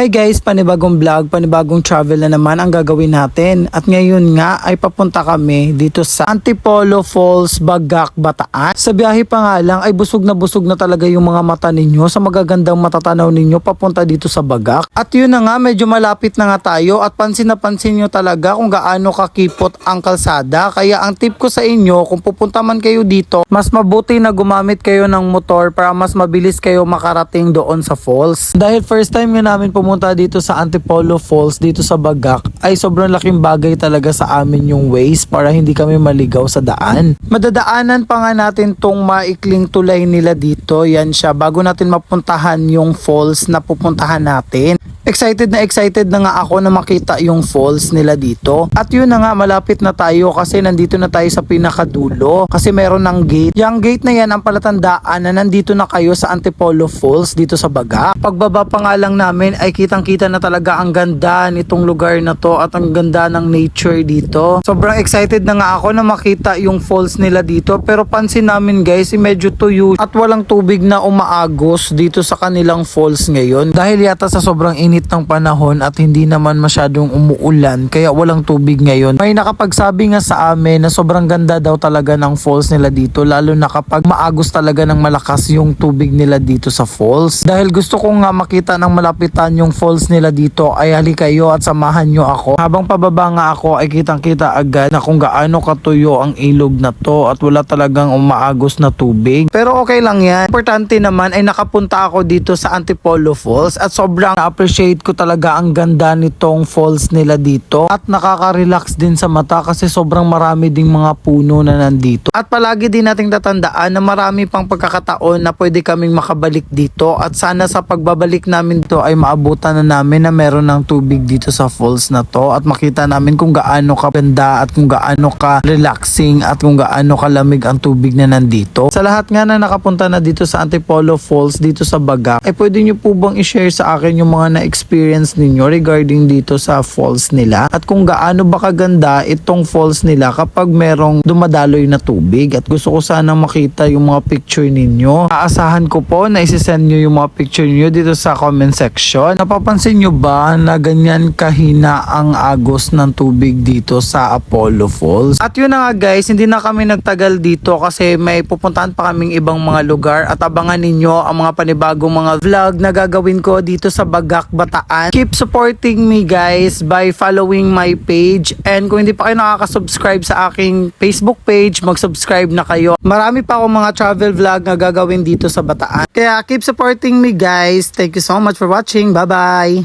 Hi guys, panibagong vlog, panibagong travel na naman ang gagawin natin. At ngayon nga ay papunta kami dito sa Antipolo Falls, Bagak, Bataan. Sa biyahe pa nga lang ay busog na talaga yung mga mata ninyo sa magagandang matatanaw ninyo papunta dito sa Bagak. At yun na nga, medyo malapit na nga tayo at pansin na pansin nyo talaga kung gaano kakipot ang kalsada. Kaya ang tip ko sa inyo, kung pupunta man kayo dito, mas mabuti na gumamit kayo ng motor para mas mabilis kayo makarating doon sa falls. Dahil first time nga namin pumunta dito sa Antipolo Falls dito sa Bagak ay sobrang laking bagay talaga sa amin yung ways para hindi kami maligaw sa daan. Madadaanan pa nga natin tong maikling tulay nila dito. Yan siya bago natin mapuntahan yung falls na pupuntahan natin. Excited na nga ako na makita yung falls nila dito. At yun na nga, malapit na tayo kasi nandito na tayo sa pinakadulo. Kasi meron ng gate. Yung gate na yan ang palatandaan na nandito na kayo sa Antipolo Falls dito sa Bagak. Pagbaba pa nga lang namin ay kitang-kita na talaga ang ganda nitong lugar na to at ang ganda ng nature dito. Sobrang excited na nga ako na makita yung falls nila dito. Pero pansin namin guys, medyo tuyo at walang tubig na umaagos dito sa kanilang falls ngayon. Dahil yata sa sobrang init ng panahon at hindi naman masyadong umuulan kaya walang tubig ngayon. May nakapagsabi nga sa amin na sobrang ganda daw talaga ng falls nila dito lalo na kapag maagos talaga ng malakas yung tubig nila dito sa falls. Dahil gusto ko nga makita ng malapitan yung falls nila dito ay halika kayo at samahan nyo ako. Habang pababa nga ako ay kitang-kita agad na kung gaano katuyo ang ilog na to at wala talagang umaagos na tubig. Pero okay lang yan. Importante naman ay nakapunta ako dito sa Antipolo Falls at sobrang appreciate ko talaga ang ganda nitong falls nila dito at nakaka-relax din sa mata kasi sobrang marami ding mga puno na nandito. At palagi din nating tatandaan na marami pang pagkakataon na pwede kaming makabalik dito at sana sa pagbabalik namin dito ay maabutan na namin na meron ng tubig dito sa falls na to at makita namin kung gaano kaganda at kung gaano ka relaxing at kung gaano kalamig ang tubig na nandito. Sa lahat nga na nakapunta na dito sa Antipolo Falls dito sa Bagak ay pwede nyo po bang i-share sa akin yung mga na-experience ninyo regarding dito sa falls nila at kung gaano ba kaganda itong falls nila kapag merong dumadaloy na tubig. At gusto ko sana makita yung mga picture ninyo. Aasahan ko po na isisend nyo yung mga picture ninyo dito sa comment section. Napapansin nyo ba na ganyan kahina ang agos ng tubig dito sa Apollo Falls? At yun na nga guys, hindi na kami nagtagal dito kasi may pupuntahan pa kaming ibang mga lugar at abangan ninyo ang mga panibagong mga vlog na gagawin ko dito sa Bagak, Bataan. Keep supporting me guys by following my page and kung hindi pa kayo nakaka-subscribe sa aking Facebook page, mag-subscribe na kayo. Marami pa akong mga travel vlog na gagawin dito sa Bataan. Kaya keep supporting me guys. Thank you so much for watching. Bye bye!